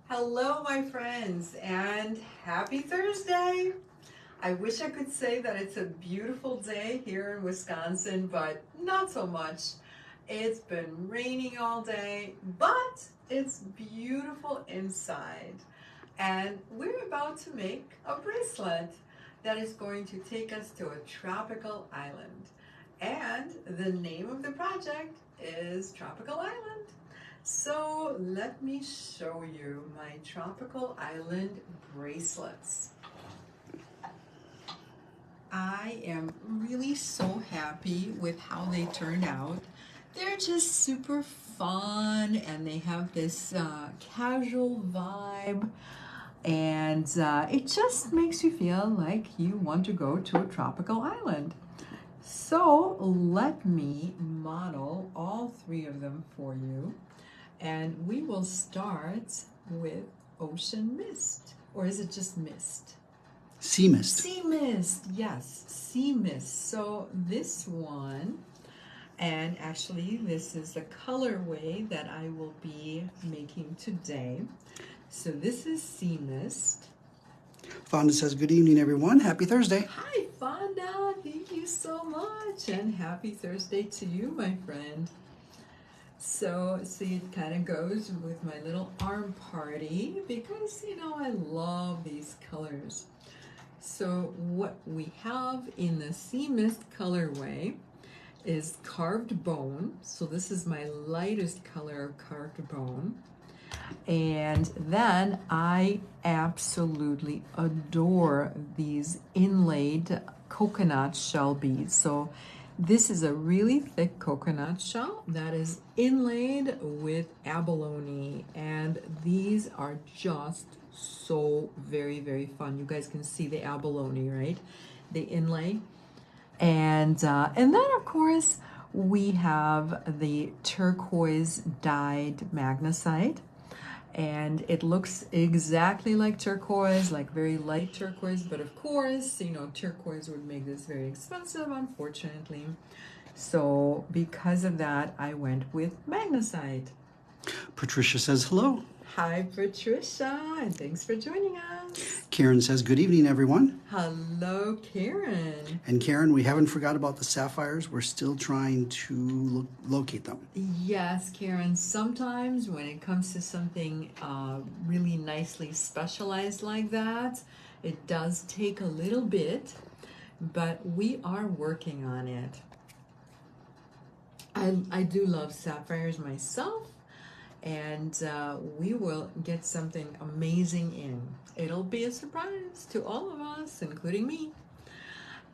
Hello, my friends, and happy Thursday. I wish I could say that it's a beautiful day here in Wisconsin, but not so much. It's been raining all day, but it's beautiful inside. And we're about to make a bracelet that is going to take us to a tropical island. And the name of the project is Tropical Island. So let me show you my tropical island bracelets. I am really so happy with how they turned out. They're just super fun and they have this casual vibe, and it just makes you feel like you want to go to a tropical island. So let me model all three of them for you. And we will start with ocean mist. Or is it just mist? Sea mist. Sea mist, yes, sea mist. So this one, and actually this is the colorway that I will be making today. So this is sea mist. Fonda says, good evening, everyone. Happy Thursday. Hi, Fonda. Thank you so much. And happy Thursday to you, my friend. So, see, it kind of goes with my little arm party because, I love these colors. So what we have in the sea mist colorway is carved bone. So this is my lightest color of carved bone. And then I absolutely adore these inlaid coconut shell beads. So this is a really thick coconut shell that is inlaid with abalone, and these are just so very, very fun. You guys can see the abalone, right? The inlay. And then of course we have the turquoise dyed magnesite. And it looks exactly like turquoise, like very light turquoise, but of course, turquoise would make this very expensive, unfortunately. So because of that, I went with magnesite. Patricia says, hello. Hi, Patricia, and thanks for joining us. Karen says, good evening, everyone. Hello, Karen. And Karen, we haven't forgot about the sapphires. We're still trying to locate them. Yes, Karen, sometimes when it comes to something really nicely specialized like that, it does take a little bit, but we are working on it. I do love sapphires myself, and we will get something amazing in. It'll be a surprise to all of us, including me.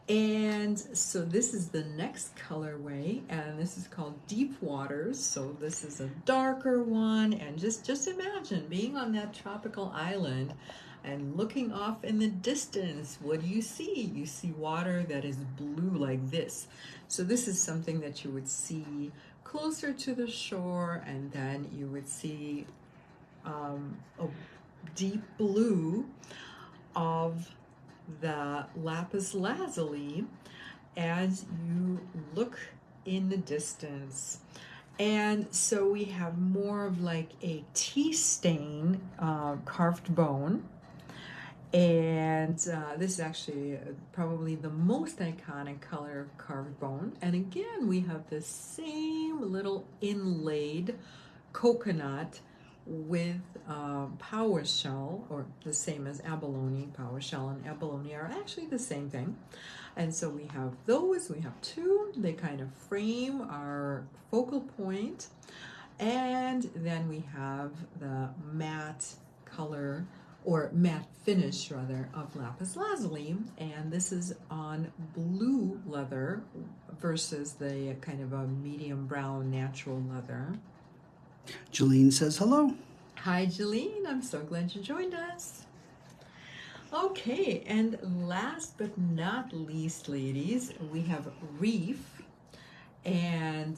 And so this is the next colorway, and this is called Deep Waters. So this is a darker one, and just imagine being on that tropical island and looking off in the distance. What do you see? You see water that is blue like this. So this is something that you would see closer to the shore, and then you would see a deep blue of the lapis lazuli as you look in the distance. And so we have more of like a tea stain carved bone. And this is actually probably the most iconic color of carved bone. And again, we have the same little inlaid coconut with power shell, or the same as abalone. Power shell and abalone are actually the same thing. And so we have those, we have two. They kind of frame our focal point. And then we have the matte color, or matte finish rather, of lapis lazuli, and this is on blue leather versus the kind of a medium brown natural leather. Jolene says hello. Hi, Jolene. I'm so glad you joined us. Okay, and last but not least, ladies, we have reef. And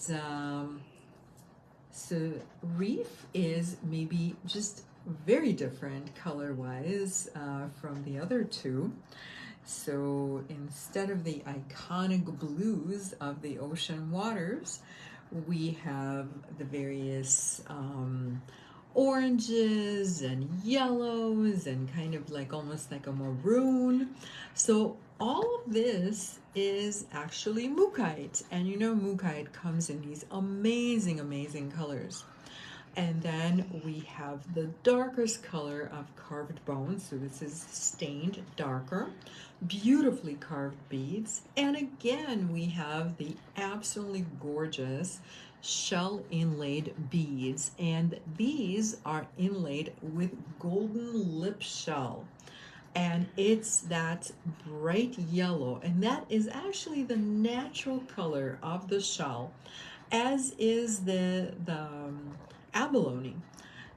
so reef is maybe just very different color-wise from the other two. So instead of the iconic blues of the ocean waters, we have the various oranges and yellows and kind of like almost like a maroon. So all of this is actually mookaite. And you know, mookaite comes in these amazing, amazing colors. And then we have the darkest color of carved bone. So this is stained darker, beautifully carved beads. And again, we have the absolutely gorgeous shell inlaid beads. And these are inlaid with golden lip shell. And it's that bright yellow. And that is actually the natural color of the shell, as is the abalone.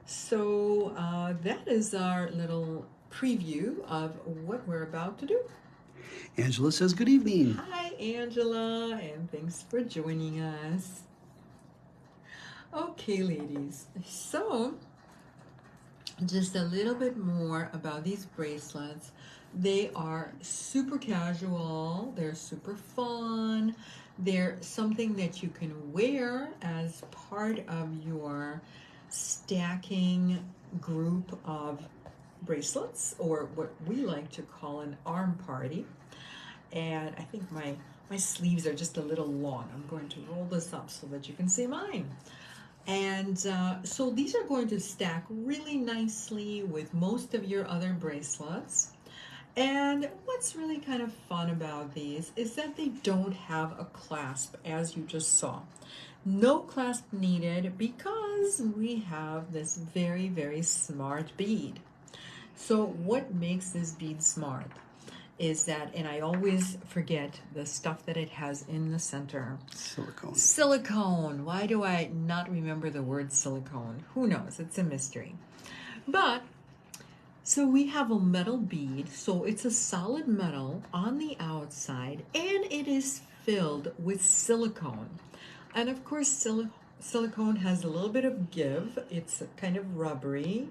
So that is our little preview of what we're about to do. Angela says good evening. Hi, Angela, and thanks for joining us. Okay, ladies, so just a little bit more about these bracelets. They are super casual, they're super fun, they're something that you can wear as part of your stacking group of bracelets, or what we like to call an arm party. And I think my sleeves are just a little long. I'm going to roll this up so that you can see mine. And so these are going to stack really nicely with most of your other bracelets. And what's really kind of fun about these is that they don't have a clasp, as you just saw. No clasp needed because we have this very, very smart bead. So what makes this bead smart is that, and I always forget the stuff that it has in the center. Silicone. Silicone. Why do I not remember the word silicone? Who knows? It's a mystery. But so we have a metal bead, so it's a solid metal on the outside, and it is filled with silicone. And of course, silicone has a little bit of give. It's kind of rubbery.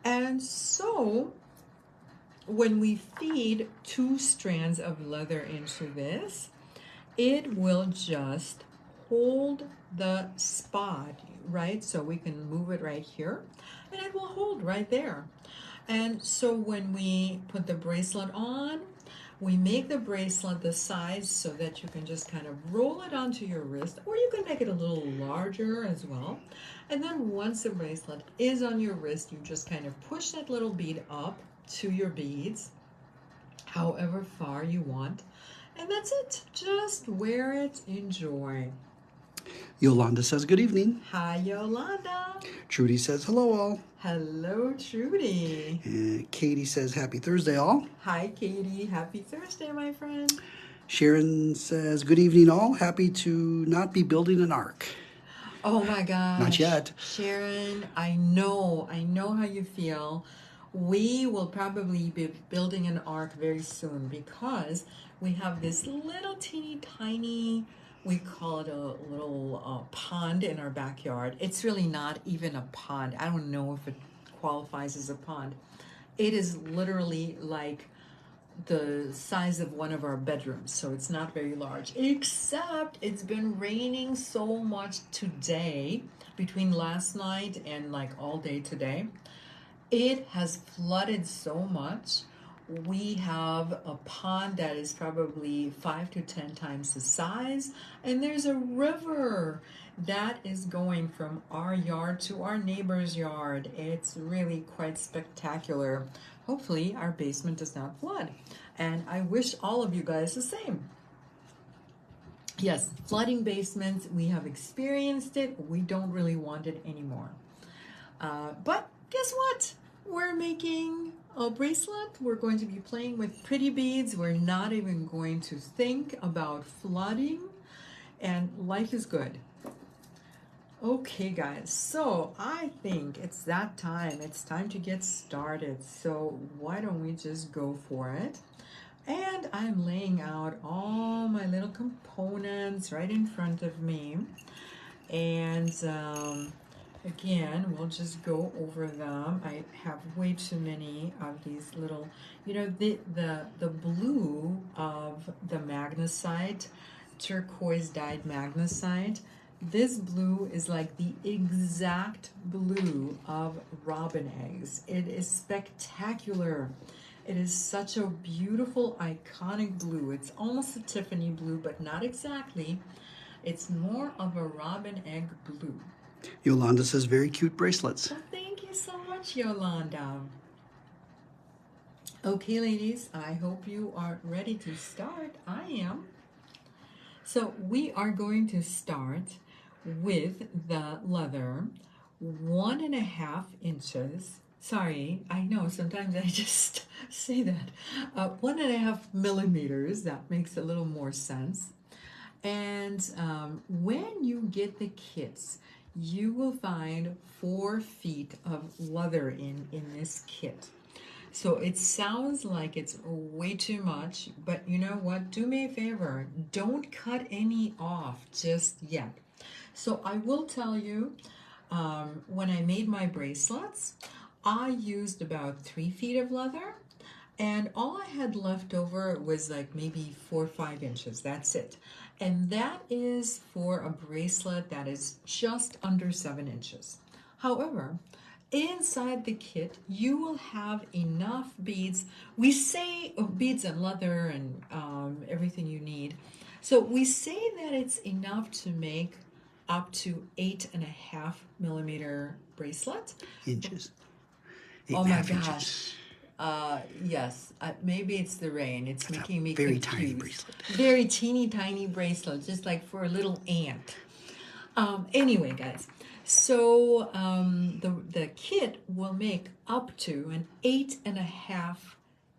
And so when we feed 2 strands of leather into this, it will just hold the spot, right? So we can move it right here, and it will hold right there. And so when we put the bracelet on, we make the bracelet the size so that you can just kind of roll it onto your wrist, or you can make it a little larger as well. And then once the bracelet is on your wrist, you just kind of push that little bead up to your beads, however far you want. And that's it. Just wear it, enjoy. Yolanda says good evening. Hi, Yolanda. Trudy says hello all. Hello, Trudy. And Katie says happy Thursday all. Hi, Katie. Happy Thursday, my friend. Sharon says good evening all. Happy to not be building an ark. Oh my gosh. Not yet. Sharon, I know how you feel. We will probably be building an ark very soon because we have this little teeny tiny, we call it a little pond in our backyard. It's really not even a pond. I don't know if it qualifies as a pond. It is literally like the size of one of our bedrooms, so it's not very large, except it's been raining so much today, between last night and like all day today. It has flooded so much. We have a pond that is probably 5 to 10 times the size, and there's a river that is going from our yard to our neighbor's yard. It's really quite spectacular. Hopefully our basement does not flood, and I wish all of you guys the same. Yes, flooding basements, we have experienced it. We don't really want it anymore. But guess what? We're making a bracelet. We're going to be playing with pretty beads. We're not even going to think about flooding, and life is good. Okay, guys, so I think it's that time. It's time to get started. So why don't we just go for it? And I'm laying out all my little components right in front of me. And again, we'll just go over them. I have way too many of these little, you know, the blue of the magnesite, turquoise dyed magnesite, This blue is like the exact blue of robin eggs. It is spectacular. It is such a beautiful, iconic blue. It's almost a Tiffany blue, but not exactly. It's more of a robin egg blue. Yolanda says very cute bracelets. Well, thank you so much, Yolanda. Okay, ladies, I hope you are ready to start. I am. So we are going to start with the leather, 1.5 inches. Sorry, I know sometimes I just say that. 1.5 millimeters, that makes a little more sense. And when you get the kits, you will find 4 feet of leather in this kit. So it sounds like it's way too much, but you know what? Do me a favor. Don't cut any off just yet. So I will tell you, when I made my bracelets, I used about 3 feet of leather, and all I had left over was like maybe 4 or 5 inches. That's it. And that is for a bracelet that is just under 7 inches. However, inside the kit, you will have enough beads. We say beads and leather and everything you need. So we say that it's enough to make up to 8.5 millimeter bracelet. Inches. Oh my 8.5 gosh. inches. Yes, maybe it's the rain. It's That's making me very confused. tiny bracelet. Very teeny tiny bracelet, just like for a little ant. Anyway, guys, so the kit will make up to an 8.5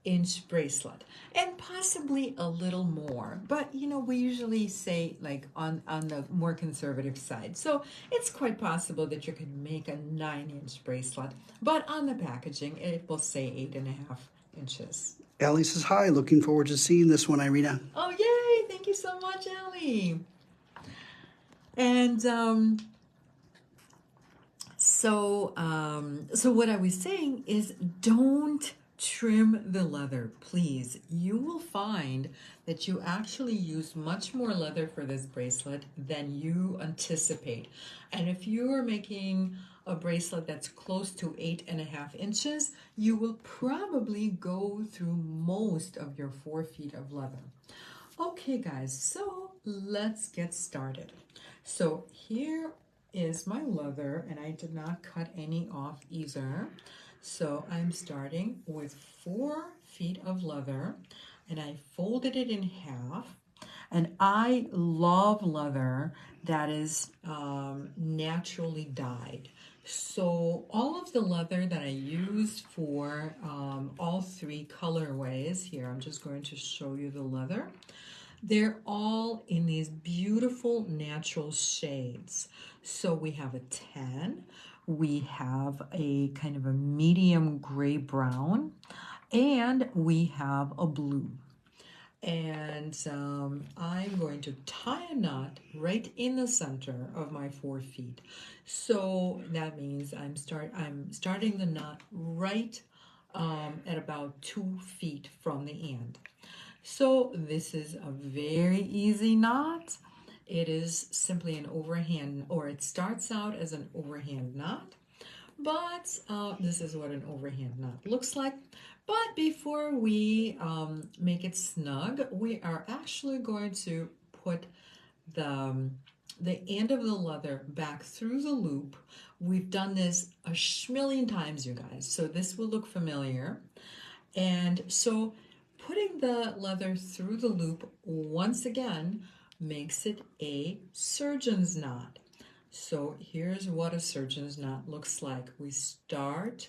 inch bracelet, and possibly a little more. But you know, we usually say like on the more conservative side. So it's quite possible that you can make a 9 inch bracelet, but on the packaging it will say 8.5 inches. Ellie says hi. Looking forward to seeing this one, Irina. Oh yay! Thank you so much, Ellie. And so what I was saying is, don't trim the leather, please. You will find that you actually use much more leather for this bracelet than you anticipate. And if you are making a bracelet that's close to 8.5 inches, you will probably go through most of your 4 feet of leather. Okay, guys, so let's get started. So here is my leather, and I did not cut any off either. So I'm starting with 4 feet of leather, and I folded it in half. And I love leather that is naturally dyed. So all of the leather that I used for all 3 colorways, here I'm just going to show you the leather. They're all in these beautiful natural shades. So we have a tan, we have a kind of a medium gray brown, and we have a blue. And I'm going to tie a knot right in the center of my 4 feet. So that means I'm starting the knot right at about 2 feet from the end. So this is a very easy knot. It is simply an overhand, or it starts out as an overhand knot, but this is what an overhand knot looks like. But before we make it snug, we are actually going to put the end of the leather back through the loop. We've done this a schmillion times, you guys, so this will look familiar. And so putting the leather through the loop once again makes it a surgeon's knot. So here's what a surgeon's knot looks like. We start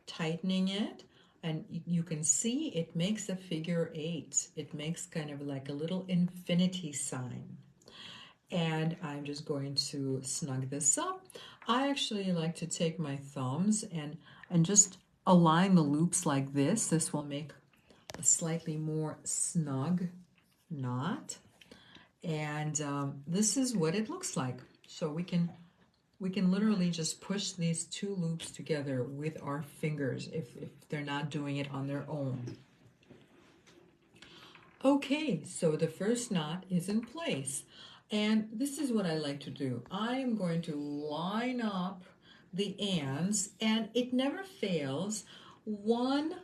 tightening it, and you can see it makes a figure 8. It makes kind of like a little infinity sign. And I'm just going to snug this up. I actually like to take my thumbs and just align the loops like this. This will make a slightly more snug knot. And this is what it looks like. So we can literally just push these 2 loops together with our fingers if they're not doing it on their own. Okay, so the first knot is in place. And this is what I like to do. I am going to line up the ands, and it never fails. One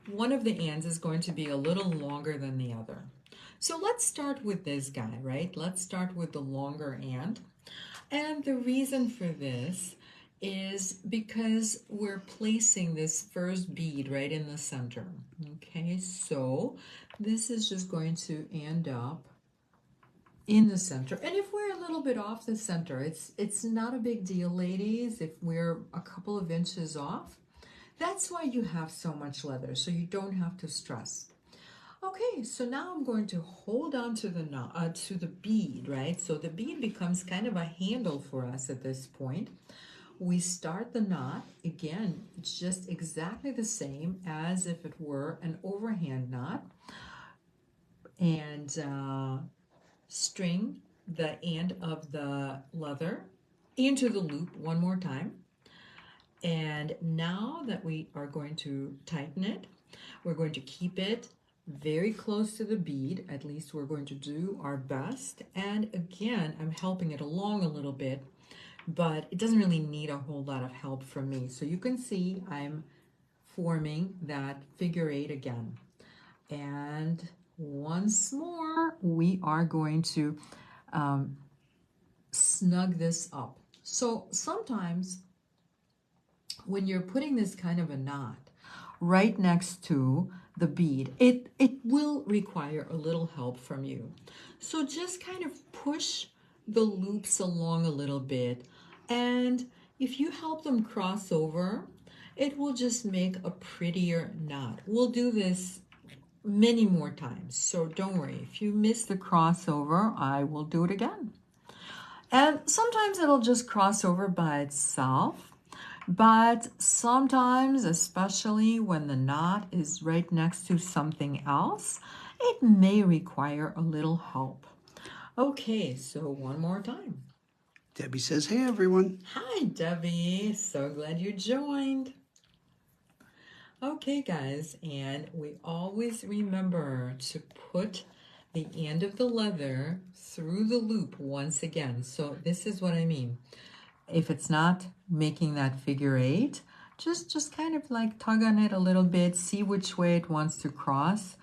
of the ands is going to be a little longer than the other. So let's start with this guy, right? Let's start with the longer and. And the reason for this is because we're placing this first bead right in the center. Okay, so this is just going to end up in the center. And if we're a little bit off the center, it's not a big deal, ladies, if we're a couple of inches off. That's why you have so much leather, so you don't have to stress. Okay, so now I'm going to hold on to the knot, to the bead, right? So the bead becomes kind of a handle for us at this point. We start the knot. Again, it's just exactly the same as if it were an overhand knot. And string the end of the leather into the loop one more time. And now that we are going to tighten it, we're going to keep it very close to the bead. At least we're going to do our best. And again, I'm helping it along a little bit, but it doesn't really need a whole lot of help from me. So you can see I'm forming that figure 8 again. And once more, we are going to snug this up. So sometimes when you're putting this kind of a knot right next to the bead, it will require a little help from you. So just kind of push the loops along a little bit, and if you help them cross over, it will just make a prettier knot. We'll do this many more times, so don't worry. If you miss the crossover, I will do it again. And sometimes it'll just cross over by itself, but sometimes, especially when the knot is right next to something else, it may require a little help. Okay, so one more time. Debbie says, hey, everyone. Hi, Debbie. So glad you joined. Okay, guys, and we always remember to put the end of the leather through the loop once again. So this is what I mean. If it's not making that figure 8, just kind of like tug on it a little bit, see which way it wants to cross,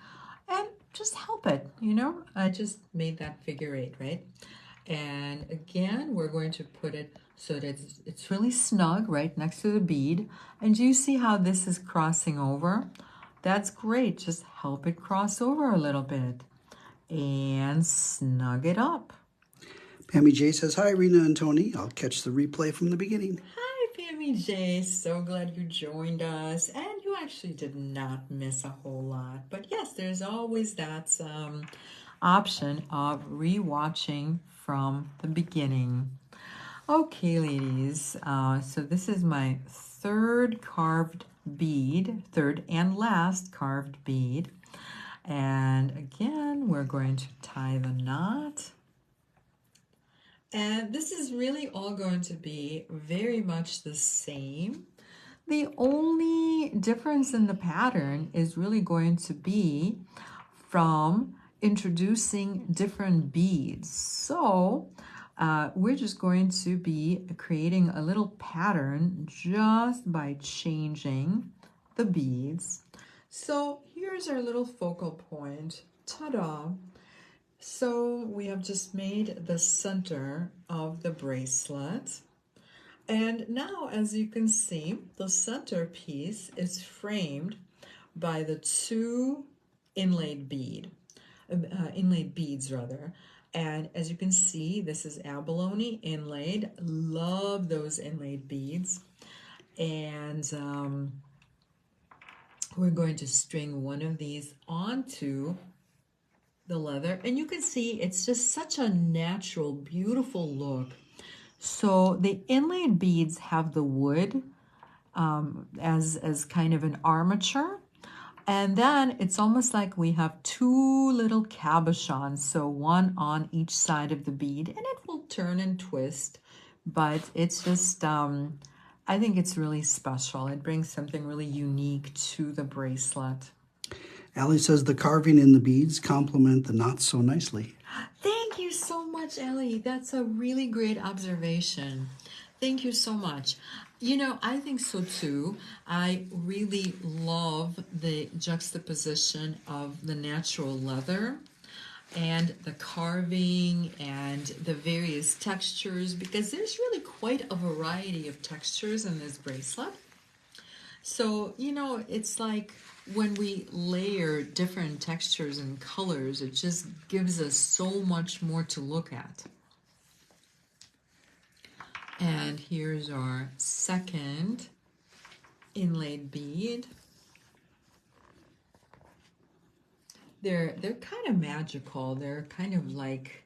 and just help it, you know. I just made that figure 8, right? And again, we're going to put it so that it's really snug right next to the bead. And do you see how this is crossing over? That's great. Just help it cross over a little bit and snug it up. Pammy J says, hi, Irina and Tony. I'll catch the replay from the beginning. Hi, Pammy J. So glad you joined us. And you actually did not miss a whole lot. But yes, there's always that option of rewatching from the beginning. Okay, ladies. So this is my third carved bead, third and last carved bead. And again, we're going to tie the knot. And this is really all going to be very much the same. The only difference in the pattern is really going to be from introducing different beads. So we're just going to be creating a little pattern just by changing the beads. So here's our little focal point. Ta-da! So we have just made the center of the bracelet. And now, as you can see, the centerpiece is framed by the 2 inlaid beads. And as you can see, this is abalone inlaid. Love those inlaid beads. And we're going to string one of these onto the leather, and you can see it's just such a natural, beautiful look. So the inlaid beads have the wood as kind of an armature, and then it's almost like we have 2 little cabochons, so one on each side of the bead, and it will turn and twist, but it's just I think it's really special. It brings something really unique to the bracelet. Allie says the carving in the beads complement the knots so nicely. Thank you so much, Ellie. That's a really great observation. Thank you so much. You know, I think so too. I really love the juxtaposition of the natural leather and the carving and the various textures, because there's really quite a variety of textures in this bracelet. So, you know, it's like when we layer different textures and colors, it just gives us so much more to look at. And here's our second inlaid bead. They're kind of magical. They're kind of like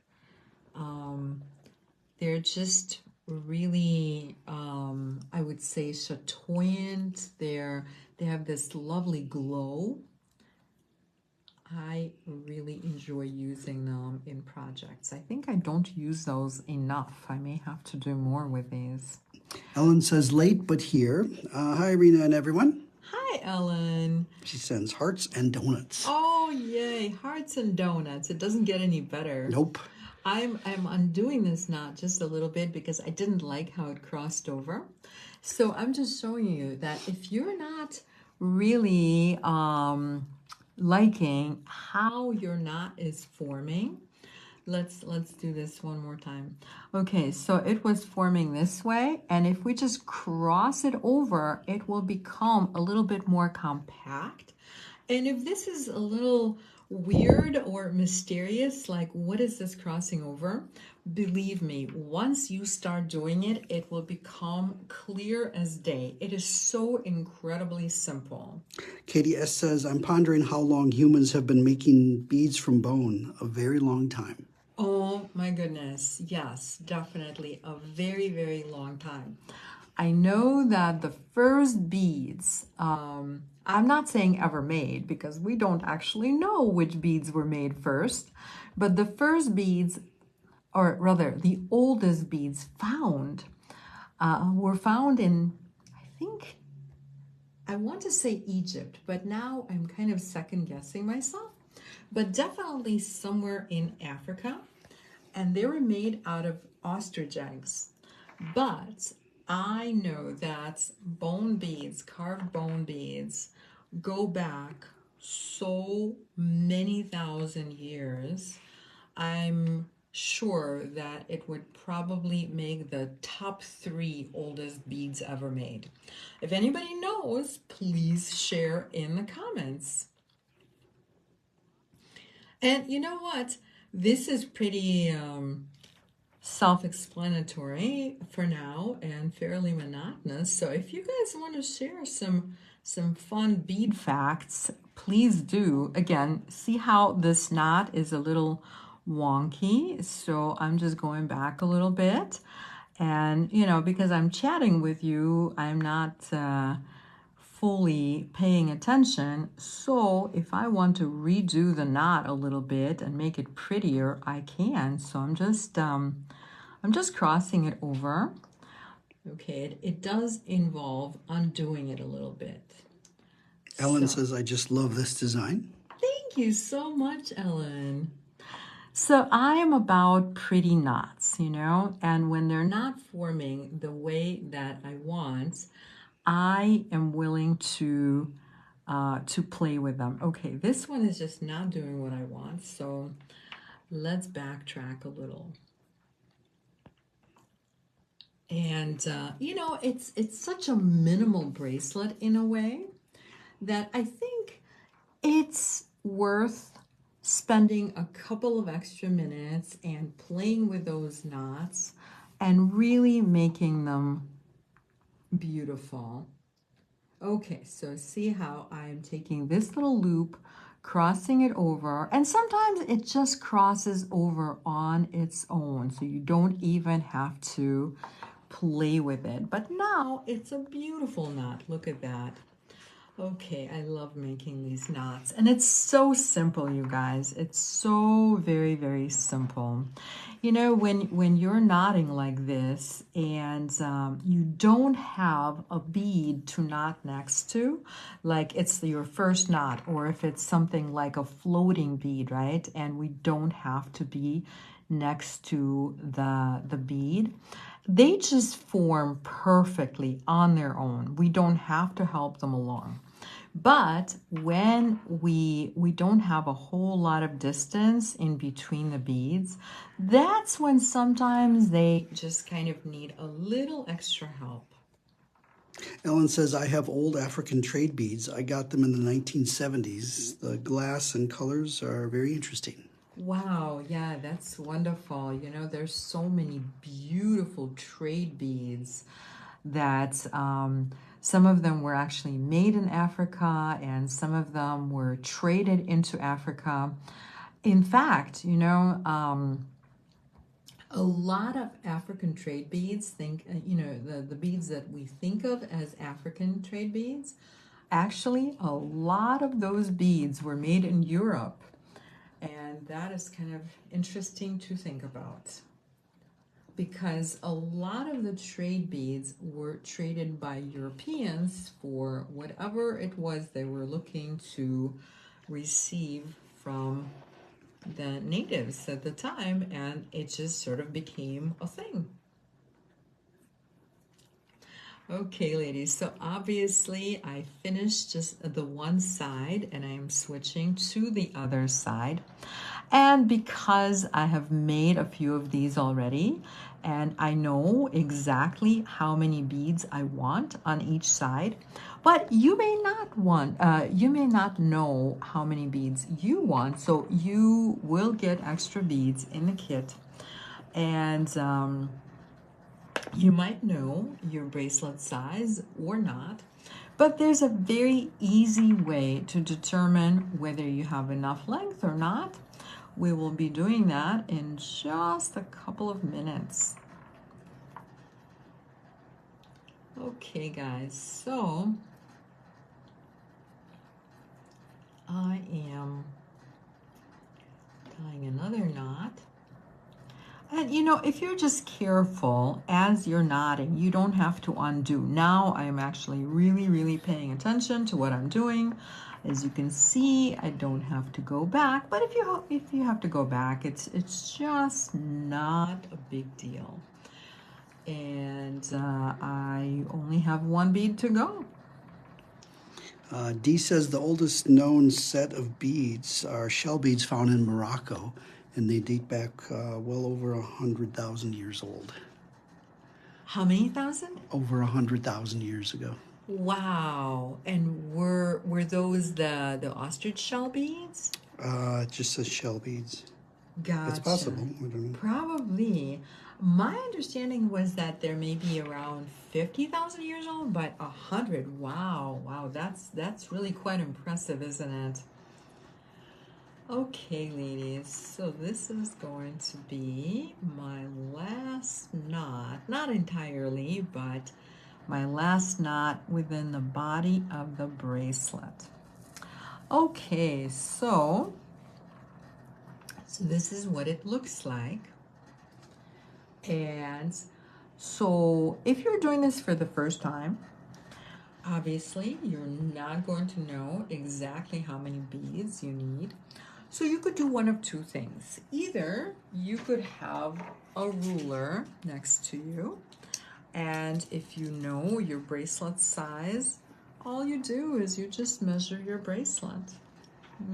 they're just really I would say chatoyant. They have this lovely glow. I really enjoy using them in projects. I think I don't use those enough. I may have to do more with these. Ellen says, late but here. Hi, Irina and everyone. Hi, Ellen. She sends hearts and donuts. Oh, yay. Hearts and donuts. It doesn't get any better. Nope. I'm undoing this knot just a little bit because I didn't like how it crossed over. So I'm just showing you that if you're not really liking how your knot is forming, let's do this one more time. Okay, so it was forming this way, and if we just cross it over, it will become a little bit more compact. And if this is a little weird or mysterious, like what is this crossing over? Believe me, once you start doing it, it will become clear as day. It is so incredibly simple. Katie S. says, I'm pondering how long humans have been making beads from bone. A very long time. Oh my goodness. Yes, definitely a very, very long time. I know that the first beads, I'm not saying ever made because we don't actually know which beads were made first, but the first beads, or rather the oldest beads found, were found in, I want to say Egypt, but now I'm kind of second guessing myself, but definitely somewhere in Africa, and they were made out of ostrich eggs. But I know that bone beads, carved bone beads, go back so many thousand years. I'm sure that it would probably make the top 3 oldest beads ever made. If anybody knows, please share in the comments. And you know what? This is pretty self-explanatory for now and fairly monotonous. So if you guys want to share some fun bead facts, please do. Again, see how this knot is a little wonky. So I'm just going back a little bit. And, you know, because I'm chatting with you, I'm not fully paying attention. So if I want to redo the knot a little bit and make it prettier, I can. So I'm just crossing it over. Okay, it does involve undoing it a little bit. Ellen says, I just love this design. Thank you so much, Ellen. So I am about pretty knots, you know, and when they're not forming the way that I want, I am willing to play with them. Okay, this one is just not doing what I want, so let's backtrack a little. And you know, it's such a minimal bracelet in a way that I think it's worth spending a couple of extra minutes and playing with those knots and really making them beautiful. Okay, so see how I'm taking this little loop, crossing it over, and sometimes it just crosses over on its own, so you don't even have to play with it. But now it's a beautiful knot. Look at that. Okay, I love making these knots, and it's so simple, you guys. It's so very, very simple. You know, when you're knotting like this and you don't have a bead to knot next to, like it's your first knot, or if it's something like a floating bead, right? And we don't have to be next to the bead. They just form perfectly on their own. We don't have to help them along. But when we don't have a whole lot of distance in between the beads, that's when sometimes they just kind of need a little extra help. Ellen says, I have old African trade beads. I got them in the 1970s. The glass and colors are very interesting. Wow, yeah, that's wonderful. You know, there's so many beautiful trade beads that some of them were actually made in Africa and some of them were traded into Africa. In fact, you know, a lot of African trade beads the beads that we think of as African trade beads, actually, a lot of those beads were made in Europe. And that is kind of interesting to think about because a lot of the trade beads were traded by Europeans for whatever it was they were looking to receive from the natives at the time, and it just sort of became a thing. Okay, ladies, so obviously I finished just the one side and I'm switching to the other side. And because I have made a few of these already and I know exactly how many beads I want on each side, but you may not know how many beads you want, so you will get extra beads in the kit. And you might know your bracelet size or not, but there's a very easy way to determine whether you have enough length or not. We will be doing that in just a couple of minutes. Okay, guys, so I am tying another knot. And you know, if you're just careful as you're knotting, you don't have to undo. Now I'm actually really paying attention to what I'm doing. As you can see, I don't have to go back, but if you have to go back, it's just not a big deal. And I only have one bead to go. Dee says the oldest known set of beads are shell beads found in Morocco, and they date back well over 100,000 years old. How many thousand? Over 100,000 years ago. Wow! And were those the ostrich shell beads? It just says shell beads. Gotcha. It's possible. I don't know. Probably. My understanding was that there may be around 50,000 years old, but 100. Wow, that's really quite impressive, isn't it? Okay, ladies, so this is going to be my last knot, not entirely, but my last knot within the body of the bracelet. Okay, so this is what it looks like. And so if you're doing this for the first time, obviously you're not going to know exactly how many beads you need. So you could do one of two things. Either you could have a ruler next to you, and if you know your bracelet size, all you do is you just measure your bracelet.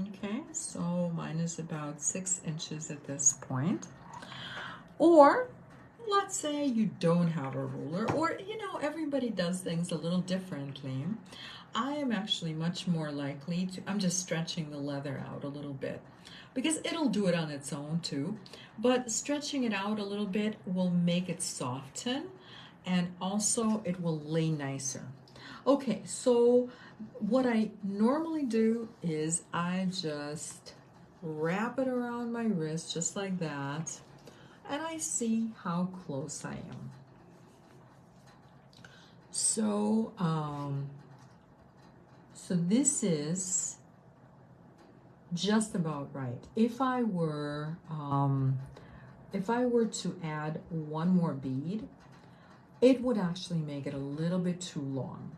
Okay, so mine is about 6 inches at this point. Or let's say you don't have a ruler, or you know, everybody does things a little differently. I am actually much more likely to, I'm just stretching the leather out a little bit because it'll do it on its own too, but stretching it out a little bit will make it soften and also it will lay nicer. Okay, so what I normally do is I just wrap it around my wrist just like that, and I see how close I am. So, so this is just about right. If I were to add one more bead, it would actually make it a little bit too long.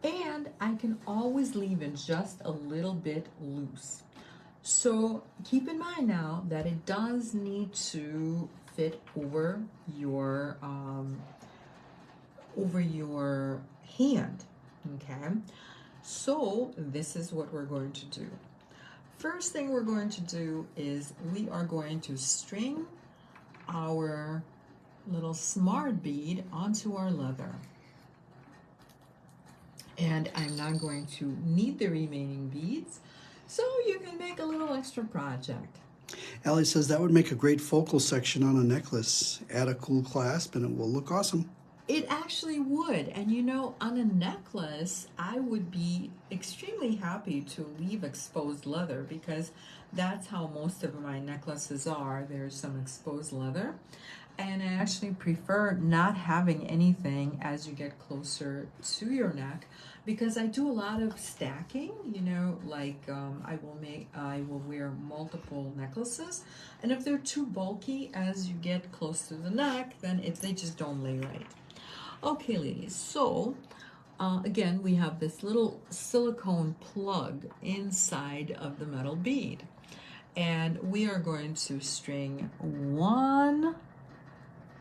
And I can always leave it just a little bit loose. So keep in mind now that it does need to fit over your hand. Okay, so this is what we're going to do. First thing we're going to do is we are going to string our little smart bead onto our leather. And I'm not going to need the remaining beads, so you can make a little extra project. Allie says that would make a great focal section on a necklace. Add a cool clasp and it will look awesome. It actually would. And you know, on a necklace, I would be extremely happy to leave exposed leather because that's how most of my necklaces are. There's some exposed leather. And I actually prefer not having anything as you get closer to your neck because I do a lot of stacking, you know, like I will wear multiple necklaces. And if they're too bulky as you get close to the neck, then they just don't lay right. Okay, ladies, so again, we have this little silicone plug inside of the metal bead. And we are going to string one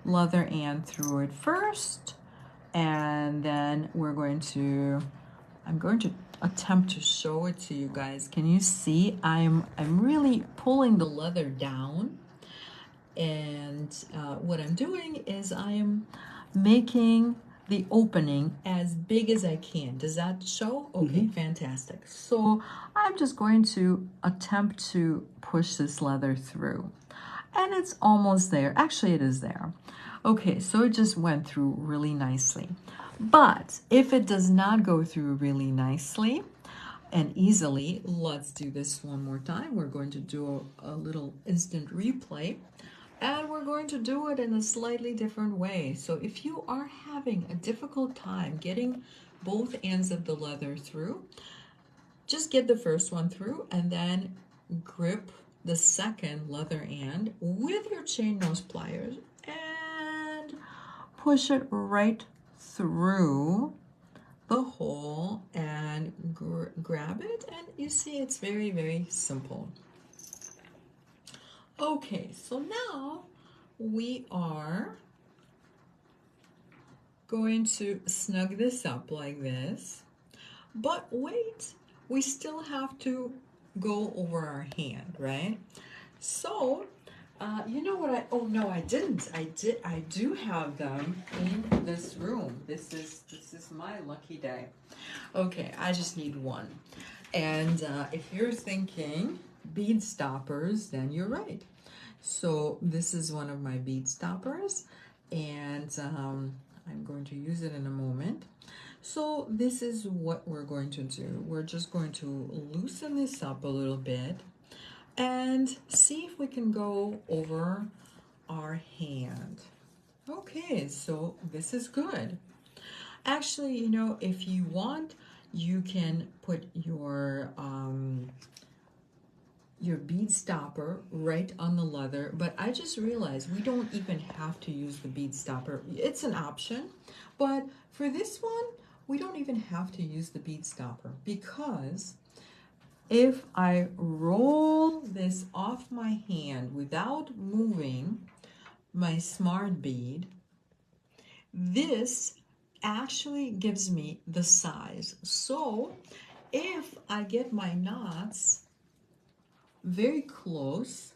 leather and through it first, and then I'm going to attempt to show it to you guys. Can you see? I'm really pulling the leather down, and what I'm doing is I am making the opening as big as I can. Does that show? Okay, fantastic. So I'm just going to attempt to push this leather through. And it's almost there. Actually, it is there. Okay, so it just went through really nicely. But if it does not go through really nicely and easily, let's do this one more time. We're going to do a little instant replay. And we're going to do it in a slightly different way. So if you are having a difficult time getting both ends of the leather through, just get the first one through and then grip the second leather end with your chain nose pliers and push it right through the hole and grab it, and you see it's very, very simple. Okay, so now we are going to snug this up like this, but wait, we still have to go over our hand, right? So, you know what oh no, I didn't. I do have them in this room. This is my lucky day. Okay, I just need one. And if you're thinking bead stoppers, then you're right. So this is one of my bead stoppers, and I'm going to use it in a moment. So this is what we're going to do. We're just going to loosen this up a little bit and see if we can go over our hand. Okay, so this is good. Actually, you know, if you want, you can put your bead stopper right on the leather, but I just realized we don't even have to use the bead stopper. It's an option, but for this one, we don't even have to use the bead stopper because if I roll this off my hand without moving my smart bead, this actually gives me the size. So if I get my knots very close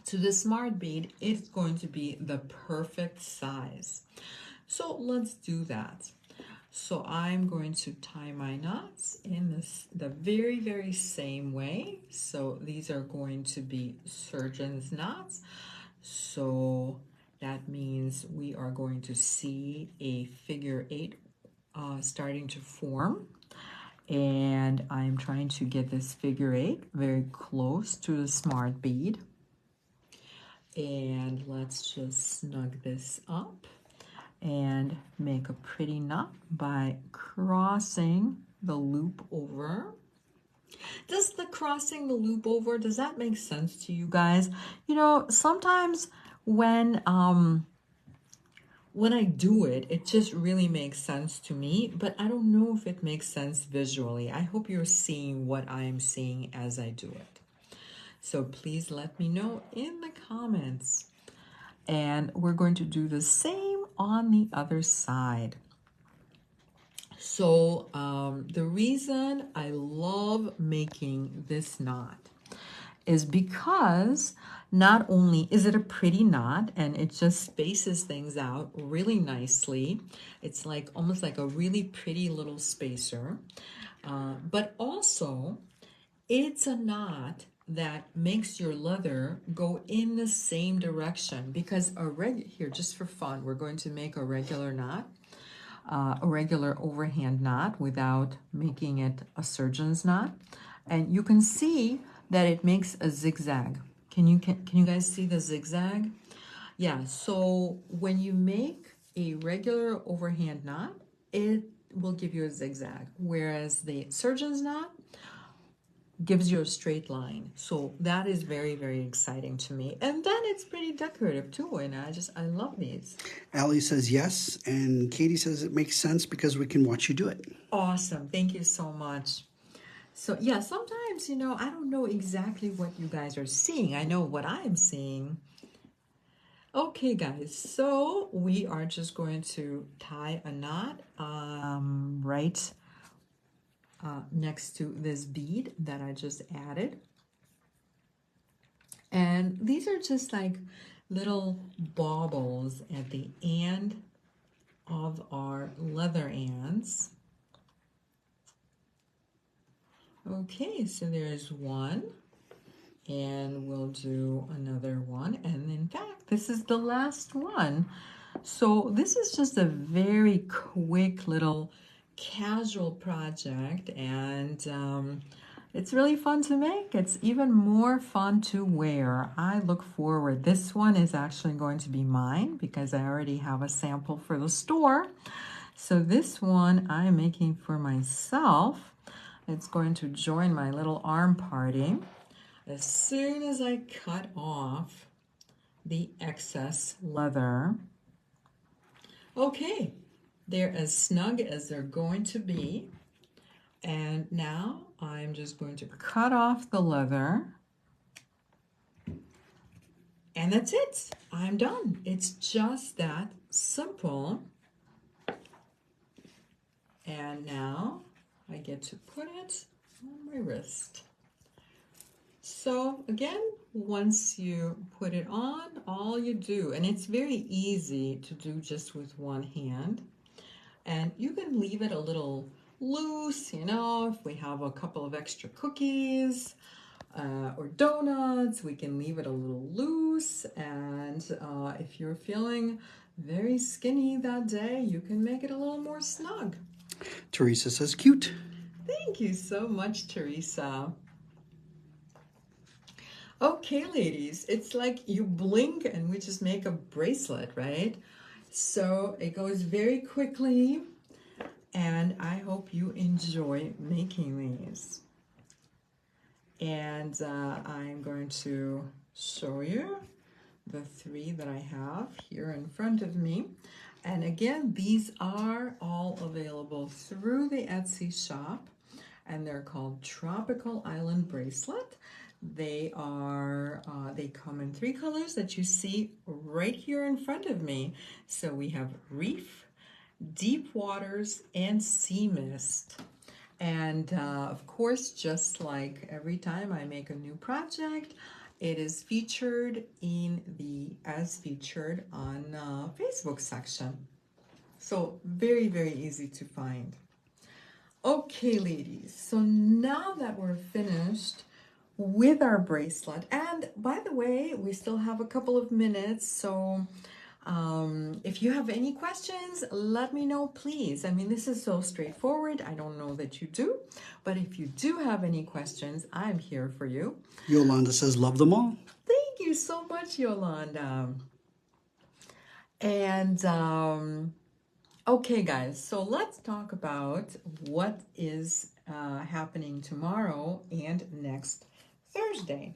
to the smart bead, it's going to be the perfect size. So let's do that. So I'm going to tie my knots in the very, very same way. So these are going to be surgeon's knots. So that means we are going to see a figure 8 starting to form. And I'm trying to get this figure 8 very close to the smart bead. And let's just snug this up and make a pretty knot by crossing the loop over. Does the crossing the loop over, does that make sense to you guys? You know, sometimes when when I do it, it just really makes sense to me, but I don't know if it makes sense visually. I hope you're seeing what I'm seeing as I do it. So please let me know in the comments. And we're going to do the same on the other side. So the reason I love making this knot is because not only is it a pretty knot and it just spaces things out really nicely, it's like almost like a really pretty little spacer, but also it's a knot that makes your leather go in the same direction, because here, just for fun, we're going to make a regular knot, a regular overhand knot without making it a surgeon's knot. And you can see that it makes a zigzag. Can you guys see the zigzag? Yeah, so when you make a regular overhand knot, it will give you a zigzag, whereas the surgeon's knot gives you a straight line. So that is very, very exciting to me. And then it's pretty decorative too, and I love these. Allie says yes, and Katie says it makes sense because we can watch you do it. Awesome. Thank you so much. So yeah, sometimes, I don't know exactly what you guys are seeing. I know what I'm seeing. Okay, guys, so we are just going to tie a knot right next to this bead that I just added. And these are just like little baubles at the end of our leather ends. Okay, so there's one, and we'll do another one. And in fact, this is the last one. So this is just a very quick little casual project, and it's really fun to make. It's even more fun to wear. I look forward. This one is actually going to be mine because I already have a sample for the store. So this one I'm making for myself. It's going to join my little arm party as soon as I cut off the excess leather. Okay, they're as snug as they're going to be. And now I'm just going to cut off the leather. And that's it. I'm done. It's just that simple. And now I get to put it on my wrist. So again, once you put it on, all you do, and it's very easy to do just with one hand, and you can leave it a little loose, if we have a couple of extra cookies or donuts, we can leave it a little loose. And if you're feeling very skinny that day, you can make it a little more snug. Teresa says cute. Thank you so much, Teresa. Okay, ladies, it's like you blink and we just make a bracelet, right? So it goes very quickly, and I hope you enjoy making these. And I'm going to show you the three that I have here in front of me. And again, these are all available through the Etsy shop, and they're called Tropical Island Bracelet. They come in three colors that you see right here in front of me. So we have Reef, Deep Waters, and Sea Mist. And of course, just like every time I make a new project, it is featured in the as featured on Facebook section. So very, very easy to find. Okay, ladies, so now that we're finished with our bracelet, and by the way, we still have a couple of minutes, so if you have any questions, let me know, please. I mean, this is so straightforward. I don't know that you do, but if you do have any questions, I'm here for you. Yolanda says, love them all. Thank you so much, Yolanda. And okay, guys, so let's talk about what is happening tomorrow and next Thursday.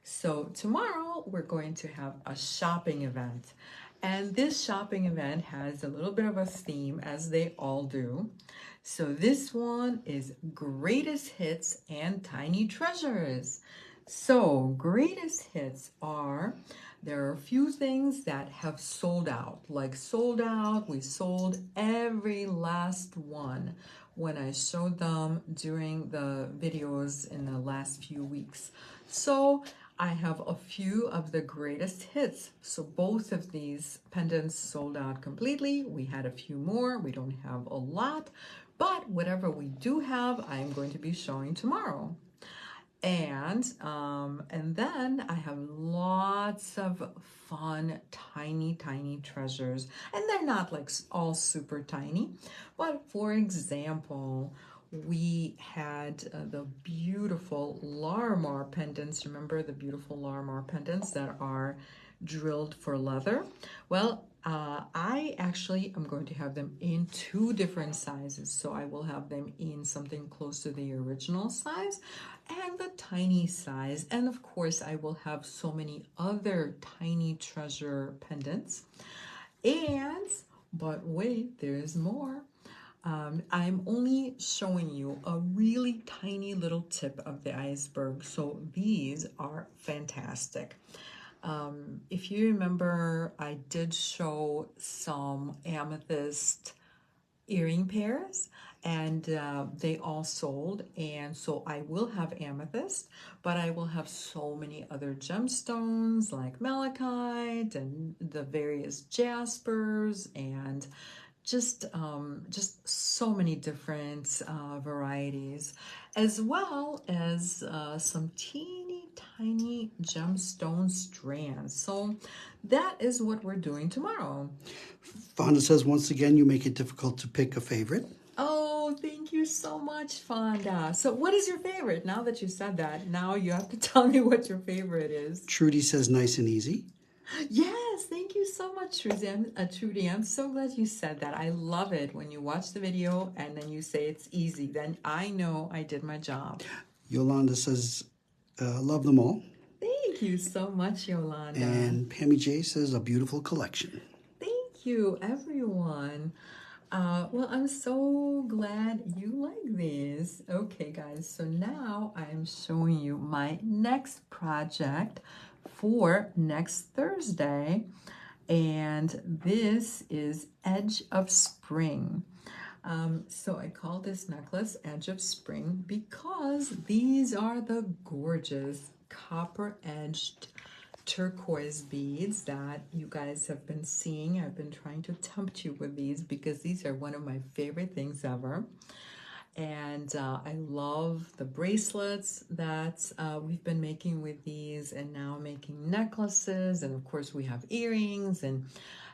So tomorrow we're going to have a shopping event. And this shopping event has a little bit of a theme, as they all do. So this one is greatest hits and tiny treasures. So greatest hits are, there are a few things that have sold out, like sold out. We sold every last one when I showed them during the videos in the last few weeks. So I have a few of the greatest hits. So both of these pendants sold out completely. We had a few more. We don't have a lot, but whatever we do have, I'm going to be showing tomorrow. And then I have lots of fun, tiny treasures. And they're not like all super tiny. But for example, we had the beautiful Larimar pendants. Remember the beautiful Larimar pendants that are drilled for leather? Well, I actually am going to have them in 2 different sizes. So I will have them in something close to the original size and the tiny size. And of course, I will have so many other tiny treasure pendants. But wait, there's more. I'm only showing you a really tiny little tip of the iceberg. So these are fantastic. If you remember, I did show some amethyst earring pairs, and they all sold. And so I will have amethyst, but I will have so many other gemstones like malachite and the various jaspers, and just so many different varieties, as well as some teeny tiny gemstone strands. So that is what we're doing tomorrow. Fonda says, once again, you make it difficult to pick a favorite. Oh, thank you so much, Fonda. So what is your favorite? Now that you said that, now you have to tell me what your favorite is. Trudy says, nice and easy. Yes, thank you so much, Trudy. I'm so glad you said that. I love it when you watch the video and then you say it's easy. Then I know I did my job. Yolanda says, love them all. Thank you so much, Yolanda. And Pammy J says, a beautiful collection. Thank you, everyone. Well, I'm so glad you like these. Okay, guys, so now I'm showing you my next project for next Thursday, and this is Edge of Spring. So I call this necklace Edge of Spring because these are the gorgeous copper-edged turquoise beads that you guys have been seeing. I've been trying to tempt you with these because these are one of my favorite things ever. And I love the bracelets that we've been making with these, and now making necklaces, and of course we have earrings, and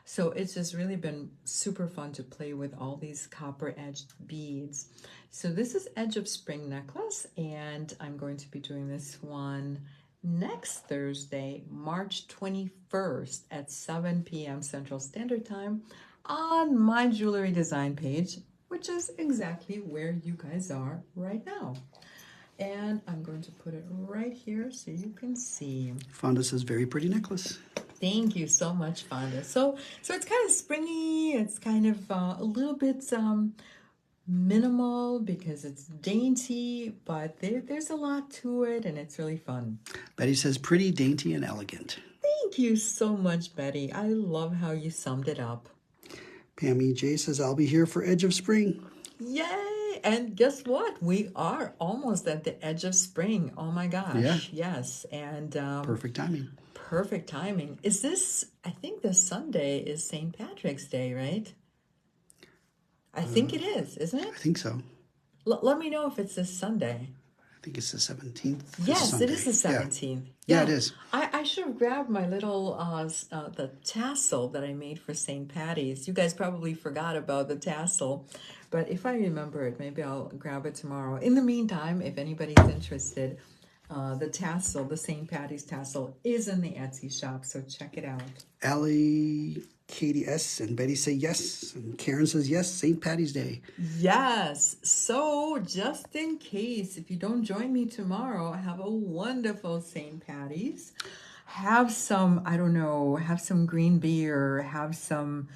so it's just really been super fun to play with all these copper edged beads. So this is Edge of Spring necklace, and I'm going to be doing this one next Thursday, March 21st at 7 p.m. Central Standard Time on my jewelry design page, which is exactly where you guys are right now. And I'm going to put it right here so you can see. Fonda says, very pretty necklace. Thank you so much, Fonda. So it's kind of springy. It's kind of a little bit minimal because it's dainty, but there's a lot to it, and it's really fun. Betty says, pretty, dainty, and elegant. Thank you so much, Betty. I love how you summed it up. Pammy J says, I'll be here for Edge of Spring. Yay! And guess what? We are almost at the edge of spring. Oh my gosh. Yeah. Yes. And Perfect timing. Perfect timing. Is this, I think this Sunday is St. Patrick's Day, right? I think it is, isn't it? I think so. Let me know if it's this Sunday. I think it's the 17th. Yes, it is the 17th. Yeah, it is. I should have grabbed my little the tassel that I made for St. Patty's. You guys probably forgot about the tassel, but if I remember it, maybe I'll grab it tomorrow. In the meantime, if anybody's interested, the tassel, the St. Patty's tassel, is in the Etsy shop, so check it out. Allie, Katie S. and Betty say yes, and Karen says yes, St. Patty's Day. Yes. So just in case, if you don't join me tomorrow, have a wonderful St. Patty's. have some, I don't know, have some green beer, have some,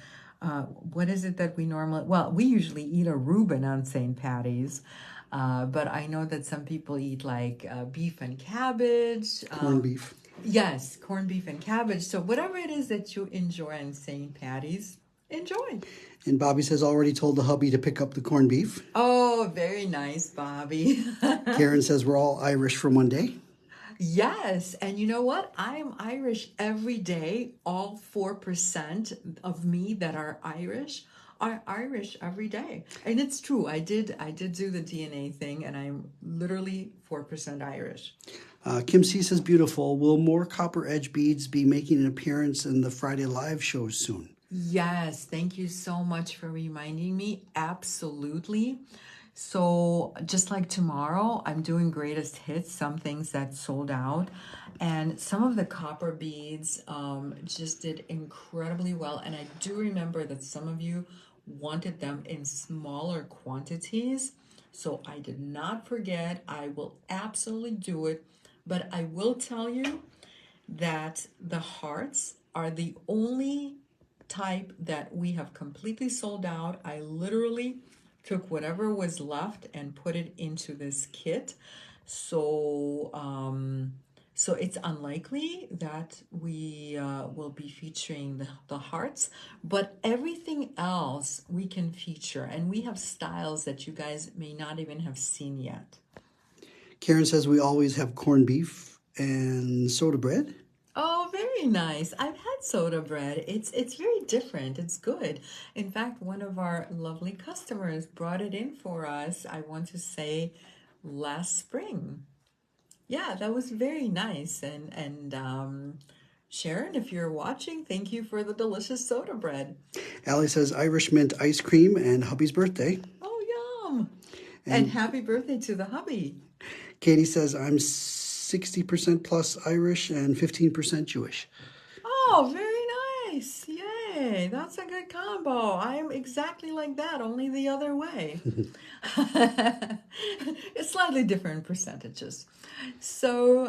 what is it that we normally, well, we usually eat a Reuben on St. Patty's, but I know that some people eat like beef and cabbage. Corned beef. Yes, corned beef and cabbage. So whatever it is that you enjoy on St. Patty's, enjoy. And Bobby says already told the hubby to pick up the corned beef. Oh, very nice, Bobby. Karen says we're all Irish for one day. Yes, and you know what? I'm Irish every day. All 4% of me that are Irish every day. And it's true. I did do the DNA thing and I'm literally 4% Irish. Kim C says beautiful. Will more copper edge beads be making an appearance in the Friday live shows soon? Yes, thank you so much for reminding me. Absolutely. So just like tomorrow, I'm doing greatest hits, some things that sold out, and some of the copper beads just did incredibly well. And I do remember that some of you wanted them in smaller quantities. So I did not forget. I will absolutely do it. But I will tell you that the hearts are the only type that we have completely sold out. I literally took whatever was left and put it into this kit. So so it's unlikely that we will be featuring the hearts, but everything else we can feature, and we have styles that you guys may not even have seen yet. Karen says we always have corned beef and soda bread. Oh, very nice. I've had soda bread. It's very different. It's good. In fact, one of our lovely customers brought it in for us, I want to say last spring. Yeah, that was very nice. And Sharon, if you're watching, thank you for the delicious soda bread. Allie says Irish mint ice cream and hubby's birthday. Oh, yum. And And happy birthday to the hubby. Katie says I'm 60% plus Irish and 15% Jewish. Oh, very nice. Yay. That's a good combo. I'm exactly like that, only the other way. It's slightly different percentages. So,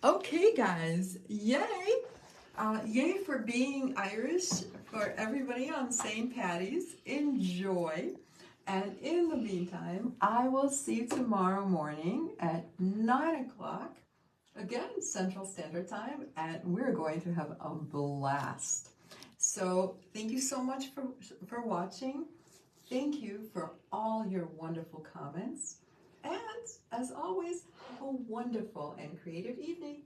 okay, guys. Yay. Yay for being Irish for everybody on St. Patty's. Enjoy. And in the meantime, I will see you tomorrow morning at 9 o'clock. Again, Central Standard Time, and we're going to have a blast. So thank you so much for watching. Thank you for all your wonderful comments. And as always, have a wonderful and creative evening.